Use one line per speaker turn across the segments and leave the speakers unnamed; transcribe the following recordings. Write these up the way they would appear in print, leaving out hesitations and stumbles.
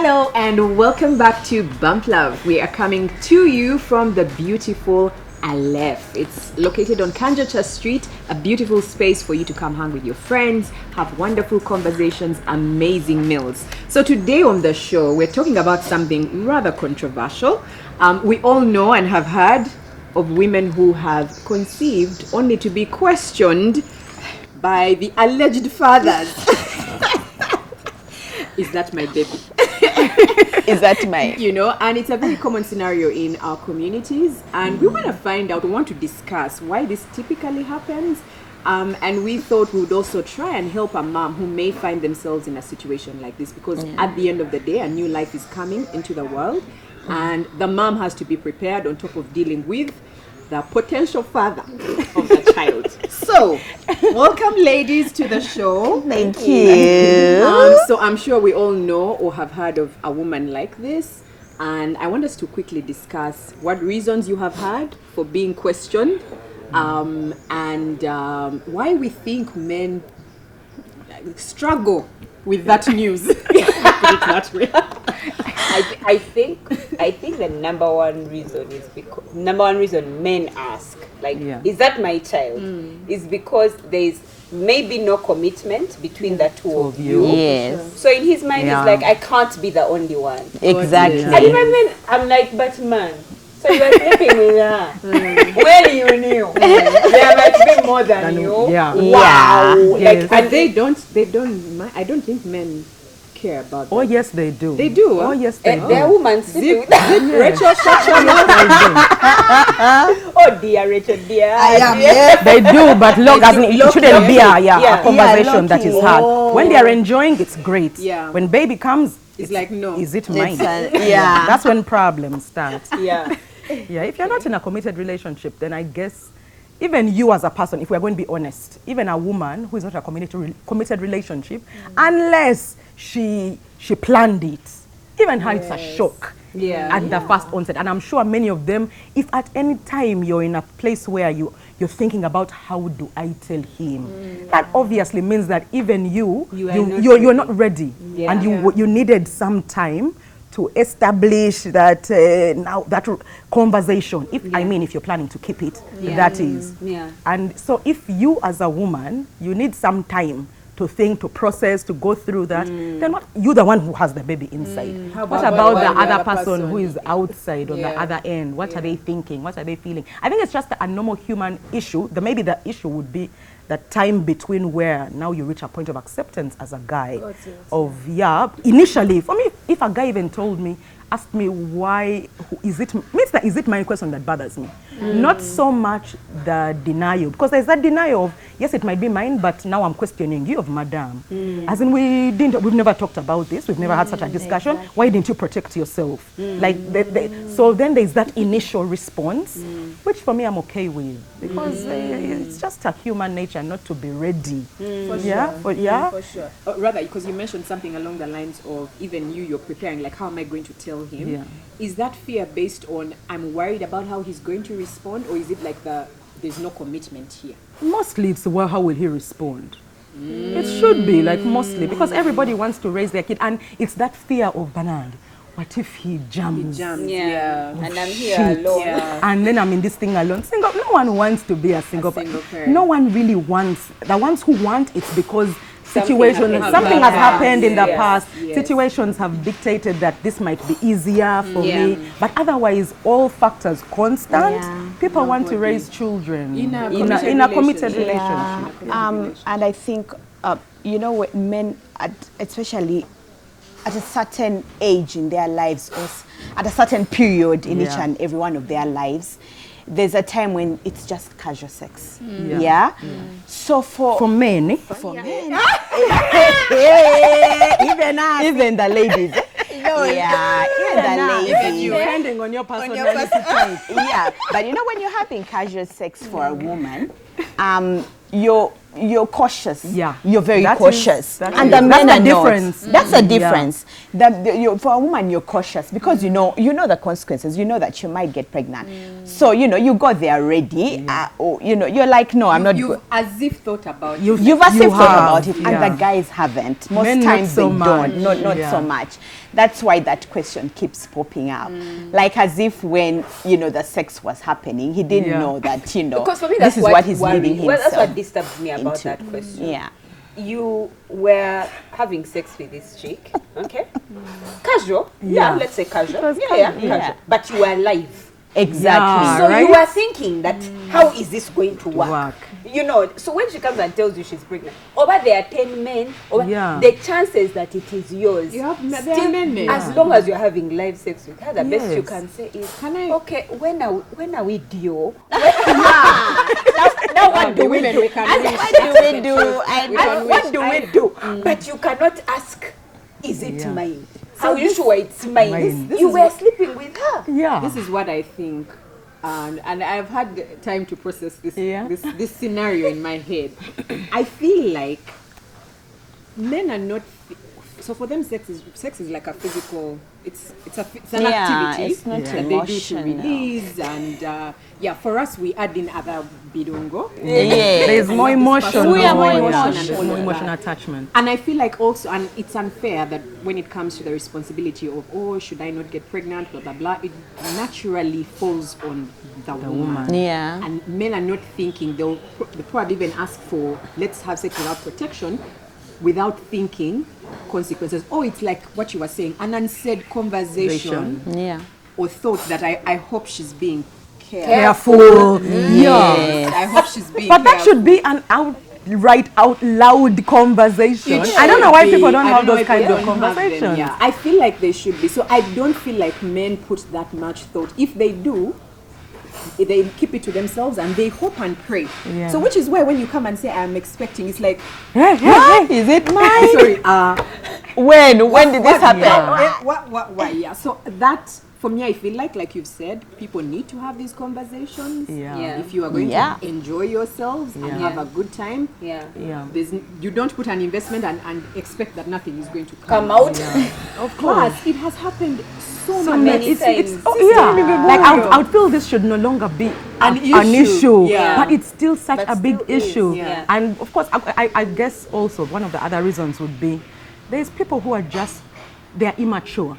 Hello and welcome back to Bump Love. We are coming to you from the beautiful Aleph. It's located on Kanjacha Street, a beautiful space for you to come hang with your friends, have wonderful conversations, amazing meals. So today on the show, we're talking about something rather controversial. We all know and have heard of women who have conceived only to be questioned by the alleged fathers. Is that my baby?
Is that my...
You know, and it's a very common scenario in our communities. And we want to find out, we want to discuss why this typically happens. And we thought we would also try and help a mom who may find themselves in a situation like this. Because at the end of the day, a new life is coming into the world. And the mom has to be prepared on top of dealing with the potential father of the child. So, welcome ladies to the show.
Thank you.
So I'm sure we all know or have heard of a woman like this. And I want us to quickly discuss what reasons you have had for being questioned and why we think men struggle with that news. Put it that way.
I think the number one reason men ask, is that my child? Is because there's maybe no commitment between the two of you.
Yes.
So in his mind, it's like, I can't be the only one.
Exactly.
And even then, I'm like, but man, so you are sleeping with her. When you knew, there might be more than you.
Yeah.
Wow.
Yes.
And they don't, I don't think men care about that.
Oh yes, they do.
They do.
Oh yes, they
And
do.
their woman sleeping with
Rachel, shut your mouth.
oh dear, Rachel, dear.
They do, but look, as in, it shouldn't be a conversation that is hard.
Oh.
When they are enjoying, it's great.
Yeah.
When baby comes,
It's like, no.
Is it mine?
Yeah.
That's when problems start.
Yeah.
Yeah. If you're not in a committed relationship, then I guess even you as a person, if we're going to be honest, even a woman who is not a committed relationship, unless she planned it, even her it's a shock at the first onset. And I'm sure many of them, if at any time you're in a place where you're thinking about how do I tell him, that obviously means that even you're not ready, and you needed some time to establish that that conversation. If you're planning to keep it, that is.
Yeah.
And so if you as a woman, you need some time to think, to process, to go through that, then what, you're the one who has the baby inside. What about the other person who is outside on the other end? What are they thinking? What are they feeling? I think it's just a normal human issue. Maybe the issue would be the time between where now you reach a point of acceptance as a guy. Initially, for me, if a guy even told me, asked me why, is it my question that bothers me? Not so much the denial, because there's that denial of, yes, it might be mine, but now I'm questioning you of madam. As in, we've never talked about this, we've never had such a discussion. Exactly. Why didn't you protect yourself? So then there's that initial response, which for me I'm okay with, because it's just a human nature not to be ready.
For sure. Rather, because you mentioned something along the lines of even you're preparing, like how am I going to tell him?
Yeah.
Is that fear based on I'm worried about how he's going to respond, or is it like there's no commitment here?
Mostly it's how will he respond? It should be like mostly, because everybody wants to raise their kid, and it's that fear of Bernard. What if he jams?
Yeah. And I'm here
Shit.
alone.
And then I'm in this thing alone. No one wants to be a single parent. No one really wants. The ones who want, it's because something has happened in the past.
Yes.
Situations have dictated that this might be easier for me. But otherwise, all factors constant, people want to raise children in a committed relationship.
And I think, what men, especially at a certain age in their lives, or at a certain period in each and every one of their lives, there's a time when it's just casual sex. So for men, even the ladies.
Even you, depending on your personality type.
But when you're having casual sex for a woman, you're cautious. You're very cautious. And the men are difference. That's a difference. For a woman, you're cautious because you know the consequences. You know that you might get pregnant. So you go there ready. You're like, no, I'm not.
You've as if thought about
it. You've as if thought about it, and the guys haven't. Most times they don't. Not so much. that's why that question keeps popping up. Like as if when, the sex was happening, he didn't know that,
because for me,
this is what he's leading himself.
Well, that's what disturbs me about that question.
Yeah.
You were having sex with this chick, okay? Casual. Yeah, let's say casual. Casual. But you were alive.
Exactly.
So you are thinking that how is this going to work? So when she comes and tells you she's pregnant, over there are 10 men, the chances that it is yours, as long as you're having live sex with her, the best you can say is, okay, when are we due? Now what do we do? What do we do? But you cannot ask, is it mine? How you sure it's mine? You were sleeping with her.
Yeah. This is what I think. And I've had time to process this scenario in my head. I feel like men are not... So for them, sex is like a physical... It's an activity
it's not
that they do to release. And for us, we add in other bidongo.
There's more emotion.
We are more
emotional attachment.
And I feel like also, and it's unfair that when it comes to the responsibility of, should I not get pregnant, blah, blah, blah, it naturally falls on the woman.
Yeah.
And men are not thinking, they'll probably even ask for, let's have sex without protection, without thinking consequences. It's like what you were saying, an unsaid conversation or thought that I hope she's being
careful.
Yes. I hope she's being
careful. That should be an out loud conversation. I don't know why people don't have those kinds of conversations.
I feel like they should be. So I don't feel like men put that much thought. If they do, they keep it to themselves and they hope and pray. So which is why when you come and say I'm expecting, it's like,
is it mine?
Sorry,
when did this happen?
Why? Yeah. So that, for me, I feel like you've said, people need to have these conversations. If you are going to enjoy yourselves and have a good time, you don't put an investment and expect that nothing is going to come
out.
Of course, it has happened so many times.
Like I would feel this should no longer be an issue, but it's still such a big issue. And of course, I guess also one of the other reasons would be there's people who are they're immature.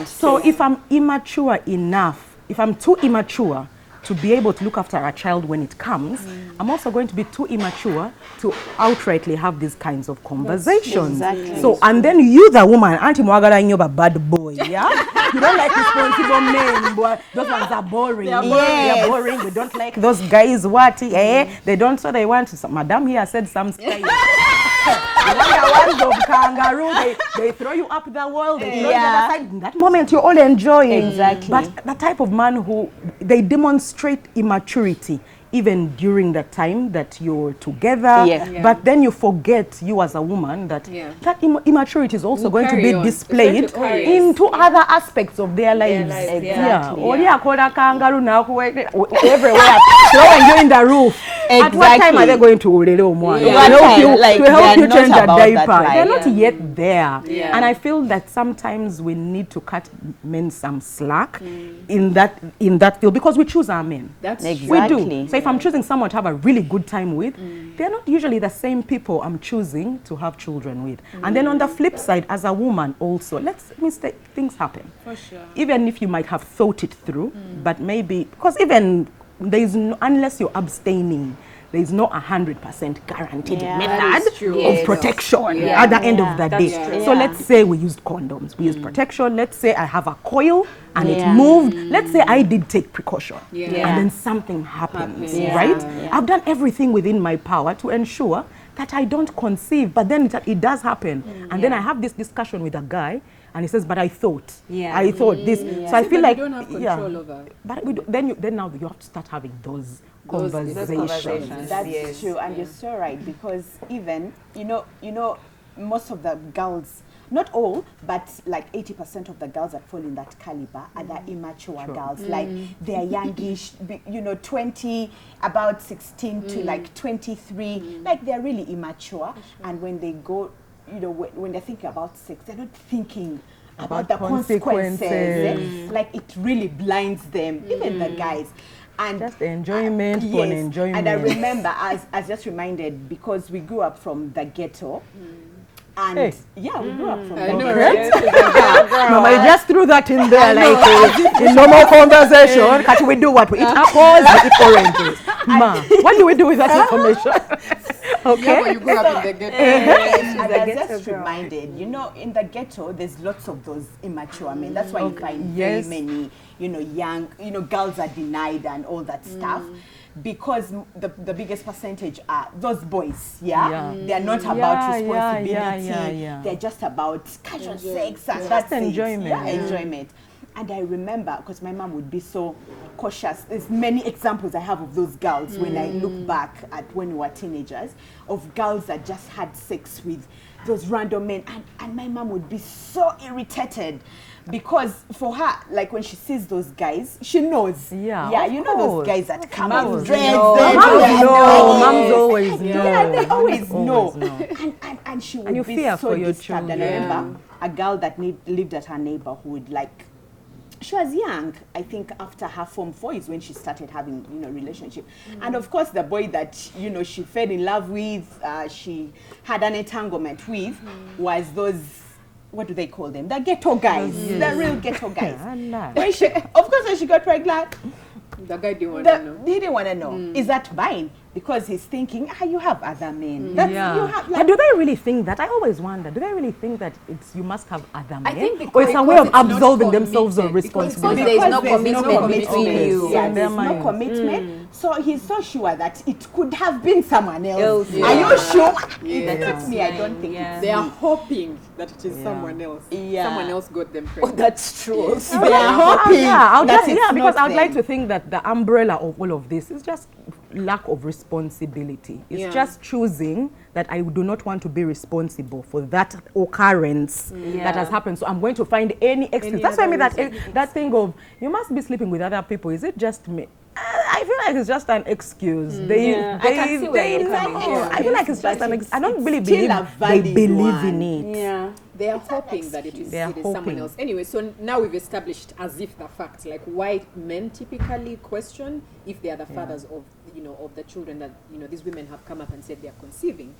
So if I'm immature enough, if I'm too immature to be able to look after a child when it comes, I'm also going to be too immature to outrightly have these kinds of conversations. So, and then you, the woman, Auntie Mwagara, you're a bad boy, yeah? You don't like responsible men, boy. Those ones are boring. They're boring. We don't like those guys, They don't, so they want to. Madam here said some style. The ones of kangaroo, they throw you up the wall, they throw you the other side. In that moment, you're all enjoying.
Exactly.
But the type of man who, they demonstrate immaturity even during the time that you're together. But then you forget, you as a woman, that that immaturity is also going to be displayed into other aspects of their lives. Or kangaroo now, everywhere, throwing you in the roof. At what time are they going to help you change a diaper? They're not yet there. And I feel that sometimes we need to cut men some slack in that field, because we choose our men. We do. So if I'm choosing someone to have a really good time with, they're not usually the same people I'm choosing to have children with. And then on the flip side, as a woman also, things happen.
For sure.
Even if you might have thought it through, but maybe, because even unless you're abstaining, there is no 100% guaranteed method of protection at the end of the day. So let's say we used condoms, we used protection. Let's say I have a coil and it moved. Let's say I did take precaution and then something happens, right? I've done everything within my power to ensure that I don't conceive, but then it does happen. And then I have this discussion with a guy, and he says, but I thought this. So I feel like
you don't have control over.
But then now you have to start having those conversations.
That's true, and you're so right, because even you know most of the girls, not all, but like 80% of the girls that fall in that caliber are the immature girls. Like they're youngish, 20, about 16 to like 23. Like they're really immature, and when they go, when they're thinking about sex, they're not thinking about the consequences. Like it really blinds them, even the guys. And
just the enjoyment for an enjoyment.
And I remember, as just reminded, because we grew up from the ghetto, And yeah, we grew up from
I know,
that.
right?
Mama, you just threw that in there like in normal conversation. Can't we do what? We eat apples, we eat oranges. Ma, what do we do with that information? Okay.
Yeah, but you grew up in the ghetto.
And I was just reminded, you know, in the ghetto, there's lots of those immature men. That's why you find very many, you know, young, you know, girls are denied and all that stuff. Because the biggest percentage are those boys, they're not about responsibility. They're just about casual sex and that's
enjoyment.
Enjoyment. And I remember, because my mom would be so cautious, there's many examples I have of those girls when I look back at when we were teenagers, of girls that just had sex with those random men. And my mom would be so irritated. Because for her, like when she sees those guys, she knows. Yeah, you know those guys that come out dreads.
Moms always know.
Yeah, they always know. And she would be so disturbed. And I remember a girl that lived at her neighborhood, like, she was young, I think after her Form 4 is when she started having, you know, relationship. And of course, the boy that, you know, she fell in love with, she had an entanglement with, was those, what do they call them? The ghetto guys, the real ghetto guys. When she, of course, when she got pregnant,
the guy didn't want to know.
He didn't want to know. Is that fine? Because he's thinking, you have other men.
You have, like, do they really think that? I always wonder, do they really think that it's you must have other men?
I think
or it's a way of absolving themselves of responsibility?
Because there's no commitment between you.
Yeah, there's no commitment. So he's so sure that it could have been someone else. Are you sure? That's me. I don't think it's
They are hoping that it is someone else. Someone else got them pregnant.
That's true.
They are hoping.
Because I would like to think that the umbrella of all of this is just lack of responsibility. It's just choosing that I do not want to be responsible for that occurrence that has happened. So I'm going to find any excuse. That's why I mean that thing of you must be sleeping with other people. Is it just me? I feel like it's just an excuse. I feel like it's just an excuse. I don't really believe they believe in it.
Yeah. They are hoping that it is someone else. Anyway, so now we've established as if the fact, like white men typically question if they are the fathers of, you know, of the children that, you know, these women have come up and said they are conceiving.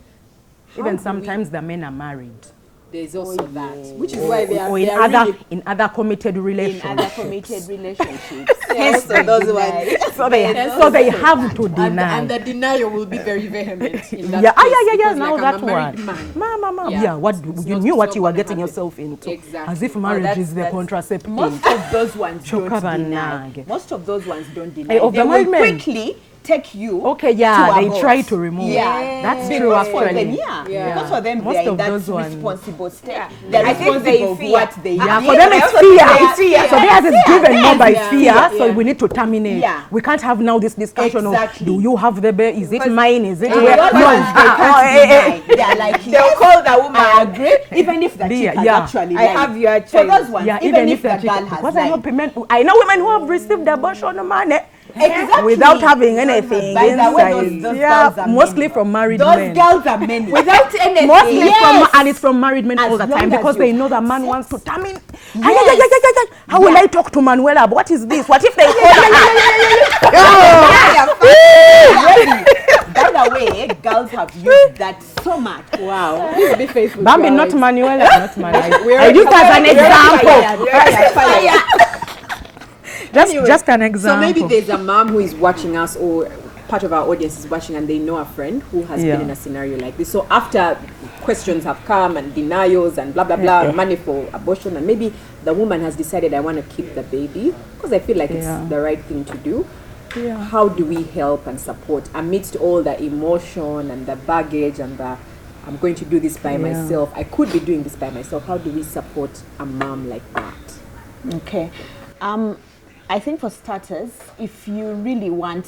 Even sometimes the men are married.
There's also that, which is why they are,
or in other committed relationships.
In other committed relationships.
So those ones.
So they have to deny.
And the denial will be very vehement in that
case, now
like
that one. Mama, what you knew what you were getting yourself into.
Exactly.
As if marriage is the contraceptive.
Most of those ones don't deny. Most of those ones don't deny. They will quickly take you
they try to remove. That's true actually.
Because for them
most
they're in
of
that
those ones
responsible state. They're responsible for what they
for them it's fear. So theirs is driven more by fear. So we need to terminate. We can't have now this discussion of do you have the baby? Is it mine? Is it where?
No, they're like they'll call the woman. I agree. Even if the chick has actually
I have your child.
For those ones, even if the girl has
because I know women who have received abortion money.
Exactly.
Without having anything inside.
Those
mostly from married men.
Those girls are many.
Without anything.
Mostly and it's from married men all the time because they know the man wants to come in. How will I talk to Manuela? What is this? What if they
By the way, girls have used that so much. Wow.
Please be faithful.
Bambi, not Manuela. Not Manuela. I use as an example. Just an example.
So maybe there's a mom who is watching us, or part of our audience is watching, and they know a friend who has been in a scenario like this. So after questions have come and denials and blah blah blah, money for abortion, and maybe the woman has decided I want to keep the baby because I feel like it's the right thing to do. How do we help and support amidst all the emotion and the baggage and the I'm going to do this by myself, I could be doing this by myself? How do we support a mom like that?
Okay. I think for starters, if you really want,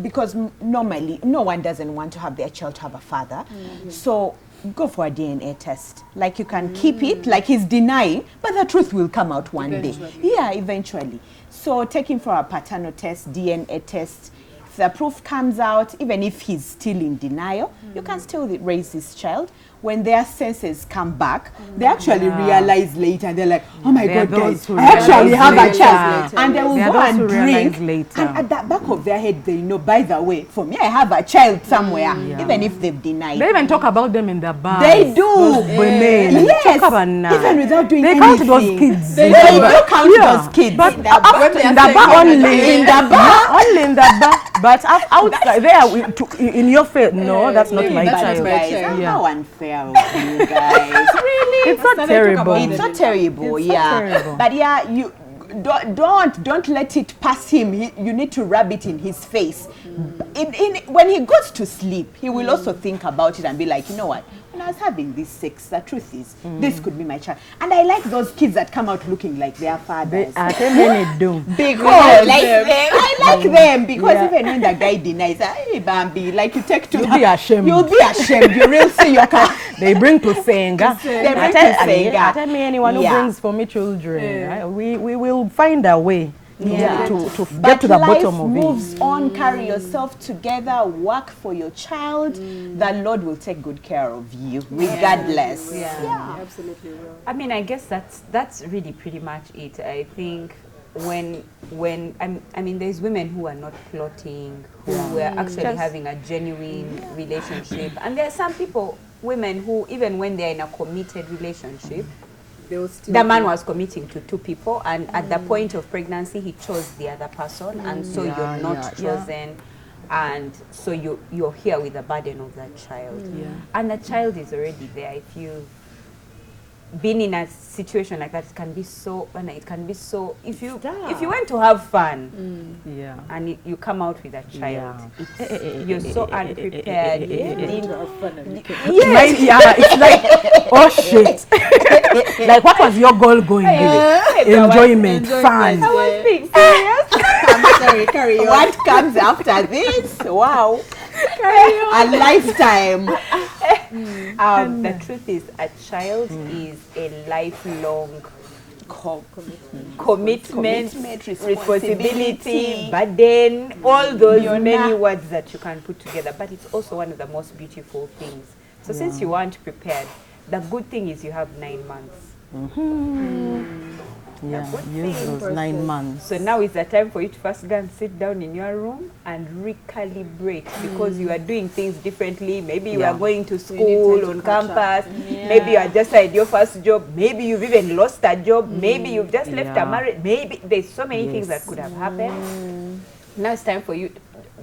because normally no one doesn't want to have their child to have a father, so go for a DNA test. Like you can keep it, like he's denying, but the truth will come out one day. Yeah, eventually. So take him for a paternal test, DNA test. If the proof comes out, even if he's still in denial, you can still raise this child. when their senses come back, they actually realize later. They're like, oh my God, guys, I
realize
actually have a
later.
child. And they will
There are
go
those
and
who realize
drink.
later.
And at the back of their head, they know, by the way, for me, I have a child somewhere, even if they've denied.
They even talk about them in the bar.
They do.
Yes. Talk about now.
Even without doing
They
anything.
count those kids.
They do count those kids.
But
In the bar.
in the bar only.
In the bar.
Only in the bar. But outside there, in your face, no, that's not my
But
child.
guys,
Yeah.
how unfair of you guys. Really?
It's not terrible.
It's so terrible,
It's so terrible.
But yeah, you don't let it pass him. You need to rub it in his face. When he goes to sleep, he will also think about it and be like, you know what? When I was having this sex, the truth is, this could be my child. And I like those kids that come out looking like their fathers.
They do.
Because I like them because even when the guy denies, hey Bambi, like you take to
You'll be ashamed.
You'll be ashamed. You will see your car.
They bring to Senga.
They bring to Senga.
Tell me anyone who brings for me children. Right? We will find a way to get to the bottom of it.
Life moves on. Carry yourself together. Work for your child. The Lord will take good care of you, regardless.
Absolutely. I mean, I guess that's really pretty much it. I think when I mean, there's women who are not plotting, who are actually having a genuine relationship, and there are some women who, even when they're in a committed relationship, the man was committing to two people, and at the point of pregnancy he chose the other person, and so you're not chosen, and so you're here with the burden of that child, and the child is already there. If you've been in a situation like that, it can be so if you went to have fun and you come out with a child, you're so unprepared.
It's like, oh shit. Like, what was your goal going there? Enjoyment, fun.
I was being serious.
I'm sorry, carry on. What comes after this? Wow. A lifetime.
The truth is, a child is a lifelong commitment, responsibility, burden, all those many words that you can put together. But it's also one of the most beautiful things. So since you weren't prepared, the good thing is you have 9 months.
Use those 9 months.
So now is the time for you to first go and sit down in your room and recalibrate, because you are doing things differently. Maybe you are going to school on campus. Maybe you are just at your first job. Maybe you've even lost a job. Maybe you've just left a marriage. Maybe there's so many things that could have happened. Now it's time for you.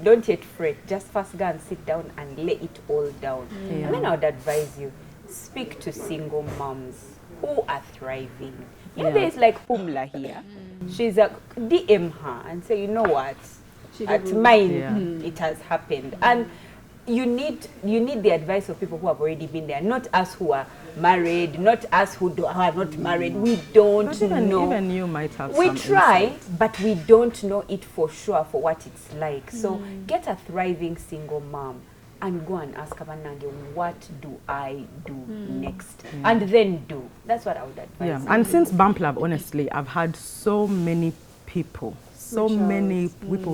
Don't yet fret. Just first go and sit down and lay it all down. And then I would advise you, speak to single moms who are thriving. There's like Pumla here. She's a DM her and say, you know what? At mine, it has happened. And you need the advice of people who have already been there, not us who are married, not us who are not married. We don't know.
Even you might have.
We try, but we don't know it for sure for what it's like. So get a thriving single mom and go and ask Abanange, what do I do next? And then do. That's what I would advise.
And since Bump Lab, honestly, I've had so many people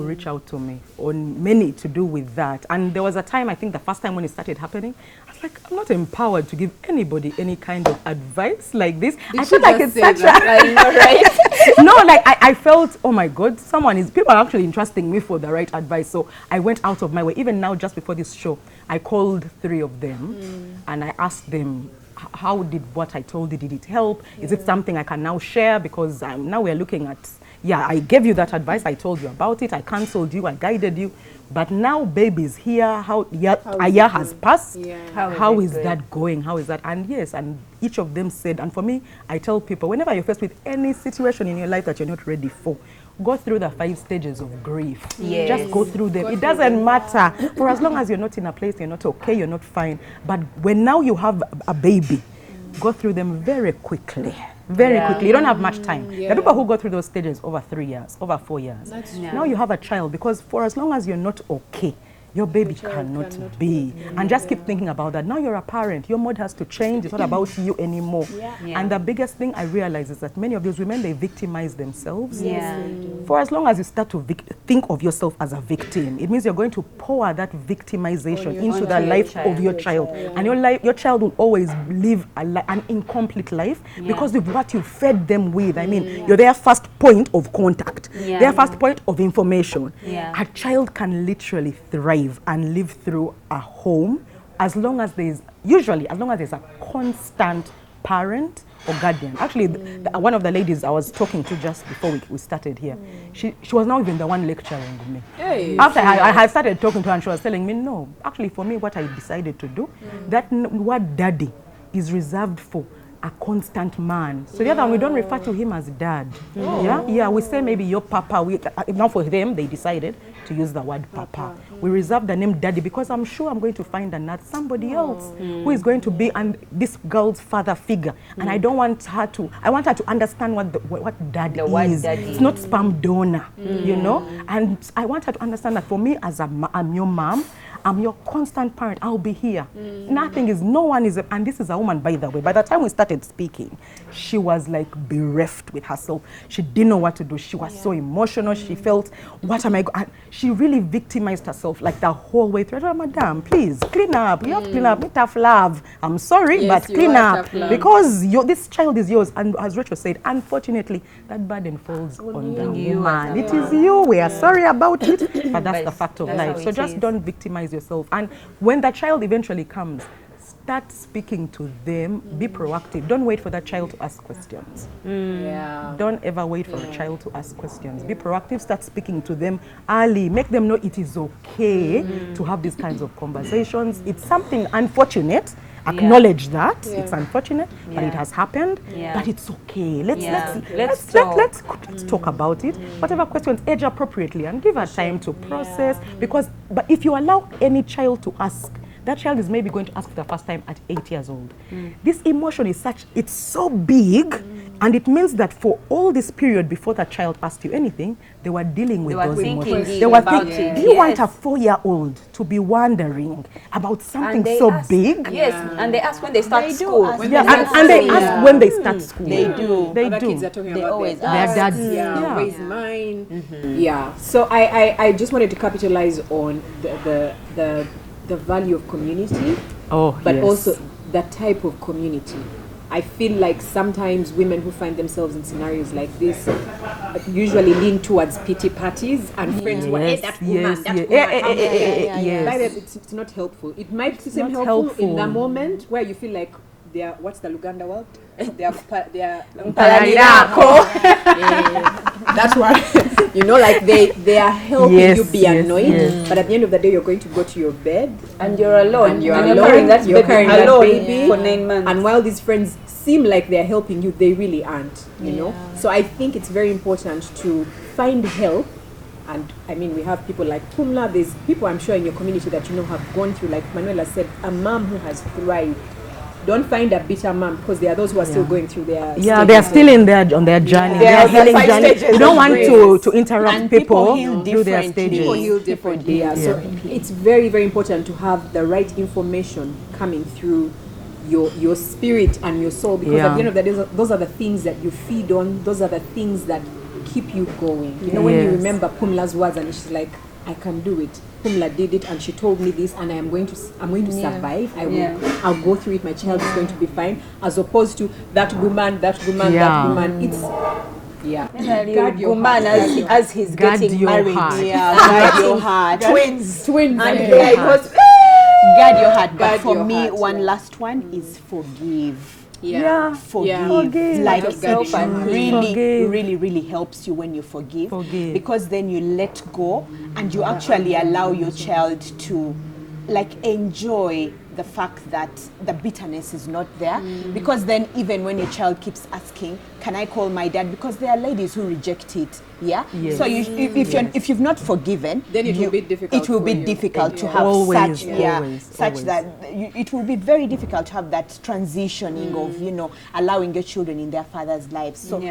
reach out to me on many to do with that. And there was a time, I think the first time when it started happening, I was like, I'm not empowered to give anybody any kind of advice like this. I feel like it's such
I know, right?
No, like I felt, oh my God, people are actually entrusting me for the right advice. So I went out of my way. Even now, just before this show, I called 3 of them and I asked them, how did what I told you, did it help? Is it something I can now share? Because now we're looking at, I gave you that advice, I told you about it, I counseled you, I guided you, but now baby's here, a year has passed, how is that going, how is that? And yes, and each of them said, and for me, I tell people, whenever you're faced with any situation in your life that you're not ready for, go through the 5 stages of grief. Just go through them. It doesn't matter. For as long as you're not in a place, you're not okay, you're not fine. But when now you have a baby, go through them very quickly. Very quickly. You don't have much time. There are people who go through those stages over 3 years, over 4 years. Now you have a child, because for as long as you're not okay, your baby cannot be. And just keep thinking about that. Now you're a parent. Your mode has to change. It's not about you anymore. And the biggest thing I realize is that many of those women, they victimize themselves. For as long as you start to think of yourself as a victim, it means you're going to pour that victimization into the life of your child. And your child will always live an incomplete life because of what you fed them with. I mean, you're their first point of contact, their first point of information. A child can literally thrive and live through a home as long as there's a constant parent or guardian. Actually, one of the ladies I was talking to just before we started here, she was not even the one lecturing me. After I had started talking to her, and she was telling me, no, actually for me, what I decided to do, that word daddy is reserved for a constant man. So the other one, we don't refer to him as dad. We say maybe your papa. Now for them, they decided to use the word papa. We reserve the name daddy because I'm sure I'm going to find somebody else who is going to be this girl's father figure. And I don't want her to, I want her to understand what dad is. It's not sperm donor, you know? And I want her to understand that for me as I'm your mom, I'm your constant parent. I'll be here. No one is, and this is a woman, by the way. By the time we started speaking, she was like bereft with herself. She didn't know what to do. She was so emotional. She felt, what am I going? She really victimized herself like the whole way through. Madam, please clean up. You have to clean up. Be tough love. I'm sorry, but clean up because this child is yours. And as Rachel said, unfortunately, that burden falls on the woman. It is you. We are sorry about it, but that's the fact of life. So just don't victimize yourself. And when the child eventually comes, start speaking to them. Be proactive. Don't wait for that child to ask questions. Don't ever wait for a child to ask questions. Be proactive. Start speaking to them early. Make them know it is okay to have these kinds of conversations. It's something unfortunate. Acknowledge that it's unfortunate, but it has happened. But it's okay. Let's talk about it. Whatever questions, age appropriately, and give her time to process. But if you allow any child to ask, that child is maybe going to ask for the first time at 8 years old. This emotion is it's so big, and it means that for all this period before that child asked you anything, they were dealing with those emotions. They were thinking, do you want a 4-year-old to be wondering about something so big?
And they ask when they start school.
And they ask when they start school.
They do.
Other kids are talking about
always
their dads. Where's mine? So I just wanted to capitalize on the value of community, but also the type of community. I feel like sometimes women who find themselves in scenarios like this usually lean towards pity parties and friends who are, that woman, it's not helpful. It might seem helpful in the moment where you feel like what's the Luganda word? That's what like they are helping you be annoyed, but at the end of the day you're going to go to your bed
and you're alone,
and you're carrying that baby
for 9 months.
And while these friends seem like they're helping you, they really aren't. You know. So I think it's very important to find help. And I mean, we have people like Pumla. There's people I'm sure in your community that have gone through, like Manuela said, a mom who has thrived. Don't find a bitter mom, because there are those who are still going through their
they're still on their journey. Their healing journey. You don't want to interrupt and people through their stages.
People heal differently. So it's very, very important to have the right information coming through your spirit and your soul, because at the end of the day, those are the things that you feed on. Those are the things that keep you going. When you remember Pumla's words and she's like, I can do it. Pumla did it, and she told me this, and I'm going to survive. I'll go through it. My child is going to be fine. As opposed to that woman. It's
guard your heart. As he's getting married.
Guard your heart.
Twins.
And
guard
your heart. But for me, one last one is forgive. Forgive. Like it really helps you when you forgive, because then you let go and you actually allow your child to enjoy the fact that the bitterness is not there, because then even when your child keeps asking, can I call my dad, because there are ladies who reject it. So if you've not forgiven,
then it will be difficult
to have that it will be very difficult to have that transitioning of allowing your children in their father's lives. So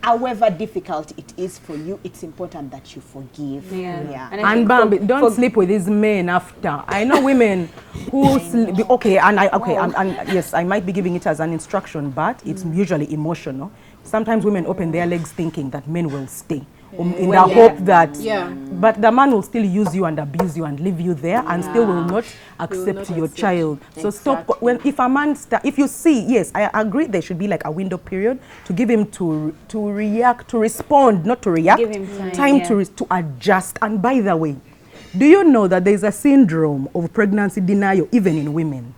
however difficult it is for you, it's important that you forgive.
And Bambi, don't sleep with these men after. I know women who sleep, and yes, I might be giving it as an instruction, but it's usually emotional. Sometimes women open their legs thinking that men will stay. In the hope that, but the man will still use you and abuse you and leave you there and still will not accept your child. So stop. If a man, if you see, yes, I agree there should be like a window period to give him to react, to respond, not to react. Give him time to adjust. And by the way, do you know that there is a syndrome of pregnancy denial even in women?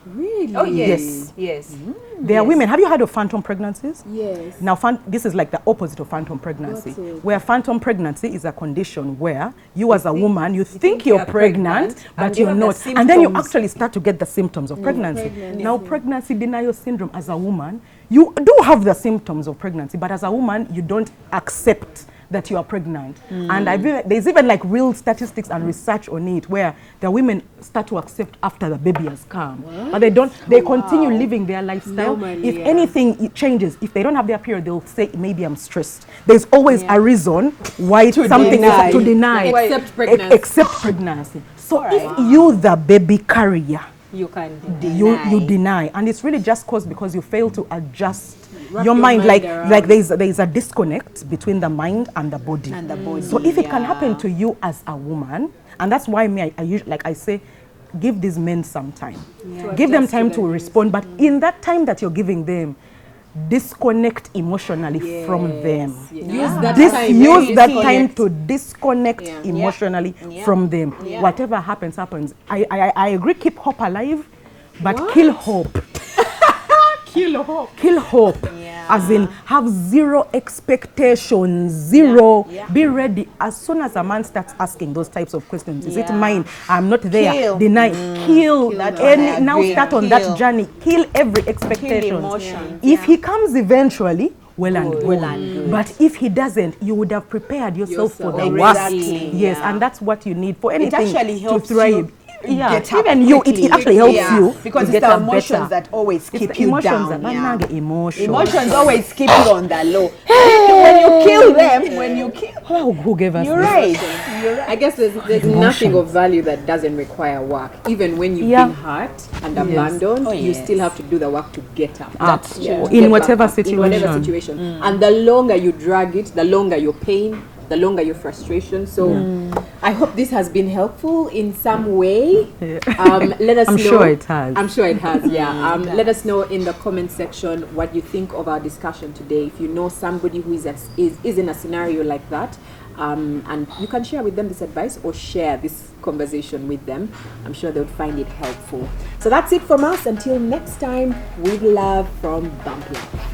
Really?
Oh, yes. Yes.
There are women. Have you heard of phantom pregnancies?
Yes.
Now, this is like the opposite of phantom pregnancy. Where phantom pregnancy is a condition where you as a woman, you think you're pregnant, but you're not. And then you actually start to get the symptoms of pregnancy. Now, pregnancy denial syndrome as a woman, you do have the symptoms of pregnancy, but as a woman, you don't accept that you are pregnant. And I feel there's even like real statistics and research on it where the women start to accept after the baby has come. But they don't, they continue living their lifestyle. If anything it changes, if they don't have their period, they'll say, maybe I'm stressed. There's always a reason why something is to deny. Except pregnancy. So if you, the baby carrier,
you can
deny. You deny. And it's really just because you fail to adjust your mind, like there is a disconnect between the mind and the body. So if it can happen to you as a woman, and that's why I usually, like I say, give these men some time. Give them time to respond, but in that time that you're giving them, disconnect emotionally from them.
Use that
time to disconnect emotionally from them. Whatever happens, happens. I agree, keep hope alive, but kill hope. Kill hope. As in, have zero expectations, zero. Be ready. As soon as a man starts asking those types of questions, is it mine? I'm not there. Deny. Kill. Now start on that journey. Kill every expectation. If he comes eventually, well and good. But if he doesn't, you would have prepared yourself for the worst. Yes, and that's what you need for anything to thrive. Even you, it actually helps you
because it's the emotions that always keep you down. Emotions always keep you on the low. When you kill them,
who gave us
you're right.
I guess there's nothing of value that doesn't require work. Even when you've been hurt and abandoned, you still have to do the work to get up.
That's true. In whatever situation.
And the longer you drag it, the longer your pain, the longer your frustration. So I hope this has been helpful in some way. Let us know.
Sure it has.
I'm sure it has, let us know in the comment section what you think of our discussion today. If you know somebody who is in a scenario like that, and you can share with them this advice or share this conversation with them. I'm sure they would find it helpful. So that's it from us. Until next time, with love from Bump Love.